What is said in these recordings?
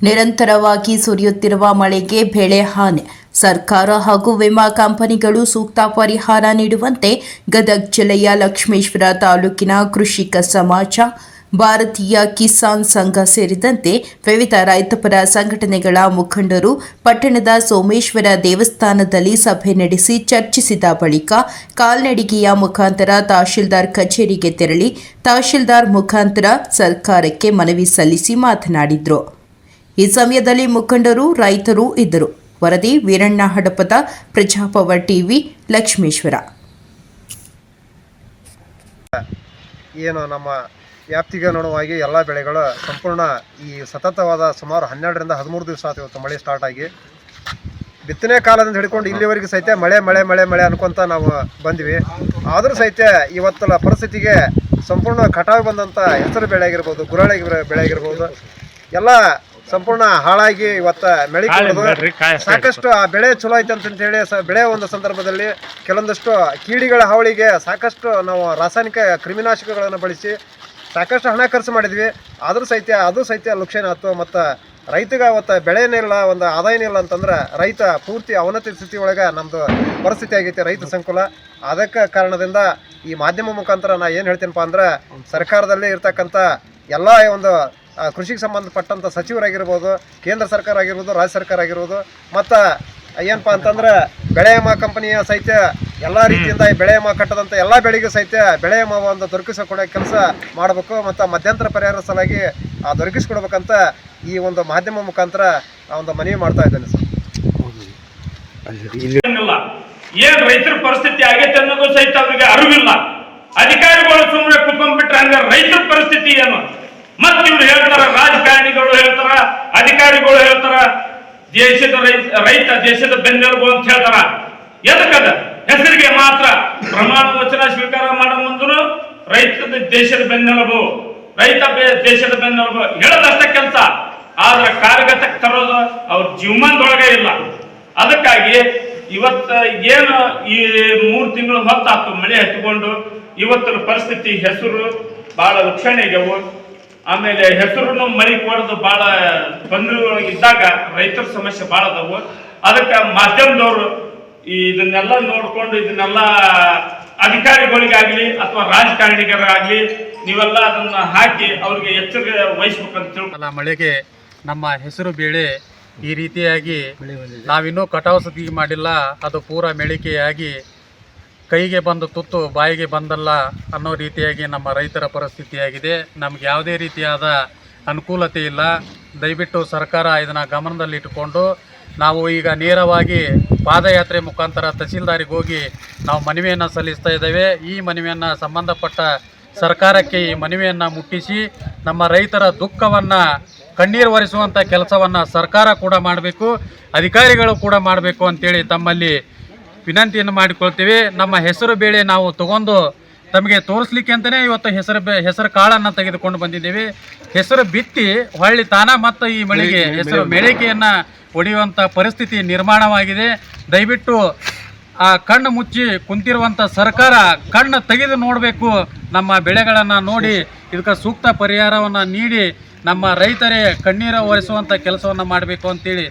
ನಿರಂತರವಾಗಿ ಸುರಿಯುತ್ತಿರುವ ಮಳೆಗೆ ಬೆಳೆ ಹಾನಿ, ಸರ್ಕಾರ ಹಾಗೂ ವಿಮಾ ಕಂಪನಿಗಳು ಸೂಕ್ತ ಪರಿಹಾರ ನೀಡುವಂತೆ ಗದಗ ಜಿಲ್ಲೆಯ ಲಕ್ಷ್ಮೇಶ್ವರ ತಾಲೂಕಿನ ಕೃಷಿಕ ಸಮಾಜ, ಭಾರತೀಯ ಕಿಸಾನ್ ಸಂಘ ಸೇರಿದಂತೆ ವಿವಿಧ ರೈತಪರ ಸಂಘಟನೆಗಳ ಮುಖಂಡರು ಪಟ್ಟಣದ ಸೋಮೇಶ್ವರ ದೇವಸ್ಥಾನದಲ್ಲಿ ಸಭೆ ನಡೆಸಿ ಚರ್ಚಿಸಿದ ಬಳಿಕ ಕಾಲ್ನಡಿಗೆಯ ಮುಖಾಂತರ ತಹಶೀಲ್ದಾರ್ ಕಚೇರಿಗೆ ತೆರಳಿ ತಹಶೀಲ್ದಾರ್ ಮುಖಾಂತರ ಸರ್ಕಾರಕ್ಕೆ ಮನವಿ ಸಲ್ಲಿಸಿ ಮಾತನಾಡಿದರು. ಈ ಸಮಯದಲ್ಲಿ ಮುಖಂಡರು, ರೈತರು ಇದ್ದರು. ವರದಿ ವೀರಣ್ಣ ಹಡಪದ, ಪ್ರಜಾಪವರ್ ಟಿವಿ, ಲಕ್ಷ್ಮೇಶ್ವರ. ಏನು ನಮ್ಮ ವ್ಯಾಪ್ತಿಗೆ ಅನುಗುಣವಾಗಿ ಎಲ್ಲ ಬೆಳೆಗಳು ಸಂಪೂರ್ಣ ಈ ಸತತವಾದ ಸುಮಾರು 12ರಿಂದ 13 ದಿವಸ ಆಯ್ತು ಇವತ್ತು ಮಳೆ ಸ್ಟಾರ್ಟ್ ಆಗಿ. ಬಿತ್ತನೆ ಕಾಲದಿಂದ ಹಿಡ್ಕೊಂಡು ಇಲ್ಲಿವರೆಗೆ ಸಹಿತ ಮಳೆ ಮಳೆ ಮಳೆ ಮಳೆ ಅನ್ಕೊಂತ ನಾವು ಬಂದ್ವಿ. ಆದರೂ ಸಹಿತ ಇವತ್ತಲ್ಲ ಪರಿಸ್ಥಿತಿಗೆ ಸಂಪೂರ್ಣ ಕಟಾವು ಬಂದಂಥ ಹೆಸರು ಬೆಳೆ ಆಗಿರ್ಬೋದು, ಗುರಳಿ ಬೆಳೆ ಆಗಿರ್ಬೋದು, ಎಲ್ಲ ಸಂಪೂರ್ಣ ಹಾಳಾಗಿ ಇವತ್ತು ಮಳೆ ಸಾಕಷ್ಟು ಆ ಬೆಳೆ ಚಲೋ ಐತೆ ಅಂತೇಳಿ ಬೆಳೆ ಒಂದು ಸಂದರ್ಭದಲ್ಲಿ ಕೆಲವೊಂದಷ್ಟು ಕೀಡಿಗಳ ಹಾವಳಿಗೆ ಸಾಕಷ್ಟು ನಾವು ರಾಸಾಯನಿಕ ಕ್ರಿಮಿನಾಶಕಗಳನ್ನು ಬಳಸಿ ಸಾಕಷ್ಟು ಹಣ ಖರ್ಚು ಮಾಡಿದ್ವಿ. ಆದರೂ ಸಹಿತ ಅದು ಸಹಿತ ಲುಕ್ಷಣ ಆಯ್ತು. ಮತ್ತು ರೈತಗೆ ಅವತ್ತು ಬೆಳೆನೇ ಇಲ್ಲ, ಒಂದು ಆದಾಯನೇ ಇಲ್ಲ ಅಂತಂದ್ರೆ ರೈತ ಪೂರ್ತಿ ಅವನತಿ ಸ್ಥಿತಿ ಒಳಗೆ ನಮ್ಮದು ಪರಿಸ್ಥಿತಿ ಆಗೈತಿ ರೈತ ಸಂಕುಲ. ಅದಕ್ಕೆ ಕಾರಣದಿಂದ ಈ ಮಾಧ್ಯಮ ಮುಖಾಂತರ ನಾ ಏನು ಹೇಳ್ತೀನಪ್ಪ ಅಂದ್ರೆ, ಸರ್ಕಾರದಲ್ಲಿ ಇರ್ತಕ್ಕಂಥ ಎಲ್ಲ ಒಂದು ಕೃಷಿಗೆ ಸಂಬಂಧಪಟ್ಟಂಥ ಸಚಿವರಾಗಿರ್ಬೋದು, ಕೇಂದ್ರ ಸರ್ಕಾರ ಆಗಿರ್ಬೋದು, ರಾಜ್ಯ ಸರ್ಕಾರ ಆಗಿರ್ಬೋದು, ಮತ್ತು ಏನಪ್ಪ ಅಂತಂದ್ರೆ ಬೆಳೆ ವಿಮಾ ಕಂಪನಿಯ ಸಹಿತ ಎಲ್ಲ ರೀತಿಯಿಂದ ಈ ಬೆಳೆ ವಿಮಾ ಕಟ್ಟದಂಥ ಎಲ್ಲ ಬೆಳೆಗೂ ಸಹಿತ ಬೆಳೆ ವಿಮಾ ಒಂದು ದೊರಕಿಸಿಕೊಡೋ ಕೆಲಸ ಮಾಡಬೇಕು. ಮತ್ತು ಮಧ್ಯಂತರ ಪರಿಹಾರ ಸಲುವಾಗಿ ದೊರಕಿಸ್ಕೊಡ್ಬೇಕಂತ ಈ ಒಂದು ಮಾಧ್ಯಮ ಮುಖಾಂತರ ಒಂದು ಮನವಿ ಮಾಡ್ತಾ ಇದ್ದೇನೆ ಸರ್. ಏನು ರೈತರ ಪರಿಸ್ಥಿತಿ ಆಗೈತೆ ಅನ್ನೋದು ಸಹಿತ ಅವರಿಗೆ ಅರಿವಿಲ್ಲ. ಅಧಿಕಾರಿಗಳು ಸುಮ್ಮನೆ ಕುತ್ಕೊಂಡ್ಬಿಟ್ರೆ ಹಂಗ ರೈತರ ಪರಿಸ್ಥಿತಿ ಏನು? ಮತ್ತೆ ಇವ್ರು ಹೇಳ್ತಾರ, ರಾಜಕಾರಣಿಗಳು ಹೇಳ್ತಾರ, ಅಧಿಕಾರಿಗಳು ಹೇಳ್ತಾರ, ದೇಶದ ರೈತ ದೇಶದ ಬೆನ್ನೆಲುಬು ಅಂತ ಹೇಳ್ತಾರ. ಎದಕ್ಕದ ಹೆಸರಿಗೆ ಮಾತ್ರ ಪ್ರಮಾಣ ವಚನ ಸ್ವೀಕಾರ ಮಾಡೋ ಮುಂದೂ ರೈತ ದೇಶದ ಬೆನ್ನೆಲುಬು, ರೈತ ದೇಶದ ಬೆನ್ನೆಲುಬು ಹೇಳೋದಷ್ಟ ಕೆಲಸ. ಆದ್ರೆ ಕಾರ್ಯಗತಕ್ಕೆ ತರೋದು ಅವ್ರ ಜೀವಮಾನದೊಳಗೆ ಇಲ್ಲ. ಅದಕ್ಕಾಗಿ ಇವತ್ತು ಏನು ಈ 3 ತಿಂಗಳು ಹೊತ್ತಾತು ಮಳೆ ಹತ್ಕೊಂಡು, ಇವತ್ತಿನ ಪರಿಸ್ಥಿತಿ ಹೆಸರು ಬಹಳ ಲಕ್ಷಣಿಗೆವು. ಆಮೇಲೆ ಹೆಸರು ಮಳಿ ಕೊಡೋದು ಬಹಳ ತೊಂದರೆ ಇದ್ದಾಗ ರೈತರ ಸಮಸ್ಯೆ ಬಹಳ ಅದಾವು. ಅದಕ್ಕೆ ಮಾಧ್ಯಮದವರು ಇದನ್ನೆಲ್ಲ ನೋಡ್ಕೊಂಡು ಇದನ್ನೆಲ್ಲ ಅಧಿಕಾರಿಗಳಿಗಾಗ್ಲಿ ಅಥವಾ ರಾಜಕಾರಣಿಗರಾಗ್ಲಿ ನೀವೆಲ್ಲ ಅದನ್ನ ಹಾಕಿ ಅವ್ರಿಗೆ ಎಚ್ಚರಿಕೆ ವಹಿಸ್ಬೇಕಂತ ತಿಳ್ಕೊಳ್ಳ. ಮಳೆಗೆ ನಮ್ಮ ಹೆಸರು ಬೇಳೆ ಈ ರೀತಿಯಾಗಿ ನಾವಿನ್ನೂ ಕಟಾವು ಸತಿ ಮಾಡಿಲ್ಲ, ಅದು ಪೂರ ಮೆಳಿಕೆಯಾಗಿ ಕೈಗೆ ಬಂದು ತುತ್ತು ಬಾಯಿಗೆ ಬಂದಲ್ಲ ಅನ್ನೋ ರೀತಿಯಾಗಿ ನಮ್ಮ ರೈತರ ಪರಿಸ್ಥಿತಿಯಾಗಿದೆ. ನಮ್ಗೆ ಯಾವುದೇ ರೀತಿಯಾದ ಅನುಕೂಲತೆ ಇಲ್ಲ. ದಯವಿಟ್ಟು ಸರ್ಕಾರ ಇದನ್ನು ಗಮನದಲ್ಲಿಟ್ಟುಕೊಂಡು ನಾವು ಈಗ ನೇರವಾಗಿ ಪಾದಯಾತ್ರೆ ಮುಖಾಂತರ ತಹಸೀಲ್ದಾರಿಗೆ ಹೋಗಿ ನಾವು ಮನವಿಯನ್ನು ಸಲ್ಲಿಸ್ತಾ ಇದ್ದೇವೆ. ಈ ಮನವಿಯನ್ನು ಸಂಬಂಧಪಟ್ಟ ಸರ್ಕಾರಕ್ಕೆ ಈ ಮನವಿಯನ್ನು ಮುಟ್ಟಿಸಿ ನಮ್ಮ ರೈತರ ದುಃಖವನ್ನು ಕಣ್ಣೀರು ಒರೆಸುವಂಥ ಕೆಲಸವನ್ನು ಸರ್ಕಾರ ಕೂಡ ಮಾಡಬೇಕು, ಅಧಿಕಾರಿಗಳು ಕೂಡ ಮಾಡಬೇಕು ಅಂತೇಳಿ ತಮ್ಮಲ್ಲಿ ವಿನಂತಿಯನ್ನು ಮಾಡಿಕೊಳ್ತೀವಿ. ನಮ್ಮ ಹೆಸರು ಬೇಳೆ ನಾವು ತಗೊಂಡು ತಮಗೆ ತೋರಿಸ್ಲಿಕ್ಕೆ ಅಂತಲೇ ಇವತ್ತು ಹೆಸರು ಕಾಳನ್ನು ತೆಗೆದುಕೊಂಡು ಬಂದಿದ್ದೀವಿ. ಹೆಸರು ಬಿತ್ತಿ ಹೊಳ್ಳಿ ತಾನ ಮತ್ತು ಈ ಮಳೆಗೆ ಹೆಸರು ಮೆಳಿಕೆಯನ್ನು ಹೊಡೆಯುವಂಥ ಪರಿಸ್ಥಿತಿ ನಿರ್ಮಾಣವಾಗಿದೆ. ದಯವಿಟ್ಟು ಆ ಕಣ್ಣು ಮುಚ್ಚಿ ಕುಂತಿರುವಂಥ ಸರ್ಕಾರ ಕಣ್ಣು ತೆಗೆದು ನೋಡಬೇಕು. ನಮ್ಮ ಬೆಳೆಗಳನ್ನು ನೋಡಿ ಇದಕ್ಕೆ ಸೂಕ್ತ ಪರಿಹಾರವನ್ನು ನೀಡಿ ನಮ್ಮ ರೈತರೇ ಕಣ್ಣೀರು ಒರೆಸುವಂಥ ಕೆಲಸವನ್ನು ಮಾಡಬೇಕು ಅಂತೇಳಿ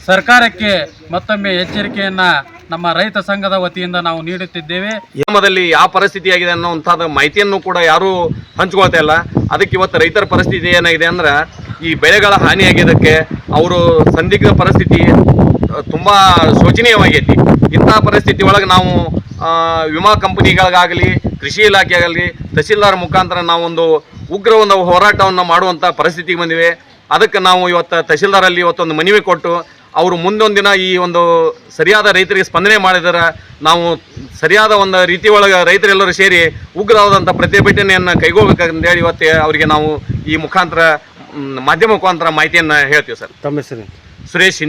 ಸರ್ಕಾರಕ್ಕೆ ಮತ್ತೊಮ್ಮೆ ಎಚ್ಚರಿಕೆಯನ್ನು ನಮ್ಮ ರೈತ ಸಂಘದ ವತಿಯಿಂದ ನಾವು ನೀಡುತ್ತಿದ್ದೇವೆ. ಗ್ರಾಮದಲ್ಲಿ ಯಾವ ಪರಿಸ್ಥಿತಿ ಆಗಿದೆ ಅನ್ನೋಂಥದ್ದು ಮಾಹಿತಿಯನ್ನು ಕೂಡ ಯಾರೂ ಹಂಚ್ಕೊಳ್ತಾ ಇಲ್ಲ. ಅದಕ್ಕೆ ಇವತ್ತು ರೈತರ ಪರಿಸ್ಥಿತಿ ಏನಾಗಿದೆ ಅಂದ್ರೆ, ಈ ಬೆಳೆಗಳ ಹಾನಿಯಾಗಿದ್ದಕ್ಕೆ ಅವರು ಸಂದಿಗ್ಧ ಪರಿಸ್ಥಿತಿ ತುಂಬ ಶೋಚನೀಯವಾಗೈತಿ. ಇಂಥ ಪರಿಸ್ಥಿತಿ ಒಳಗೆ ನಾವು ವಿಮಾ ಕಂಪನಿಗಳಿಗಾಗಲಿ, ಕೃಷಿ ಇಲಾಖೆಯಾಗಲಿ, ತಹಸೀಲ್ದಾರ್ ಮುಖಾಂತರ ನಾವೊಂದು ಉಗ್ರ ಒಂದು ಹೋರಾಟವನ್ನು ಮಾಡುವಂಥ ಪರಿಸ್ಥಿತಿಗೆ ಬಂದಿವೆ. ಅದಕ್ಕೆ ನಾವು ಇವತ್ತು ತಹಸೀಲ್ದಾರಲ್ಲಿ ಇವತ್ತೊಂದು ಮನವಿ ಕೊಟ್ಟು ಅವರು ಮುಂದೊಂದು ದಿನ ಈ ಒಂದು ಸರಿಯಾದ ರೈತರಿಗೆ ಸ್ಪಂದನೆ ಮಾಡಿದರೆ ನಾವು ಸರಿಯಾದ ಒಂದು ರೀತಿ ಒಳಗೆ ರೈತರೆಲ್ಲರೂ ಸೇರಿ ಉಗ್ರವಾದಂಥ ಪ್ರತಿಭಟನೆಯನ್ನು ಕೈಗೊಳ್ಳಬೇಕಂತೇಳಿ ಇವತ್ತು ಅವರಿಗೆ ನಾವು ಈ ಮುಖಾಂತರ ಮಾಧ್ಯಮ ಮುಖಾಂತರ ಮಾಹಿತಿಯನ್ನು ಹೇಳ್ತೀವಿ ಸರ್. ತಮ್ಮ ಹೆಸರು? ಸುರೇಶ್.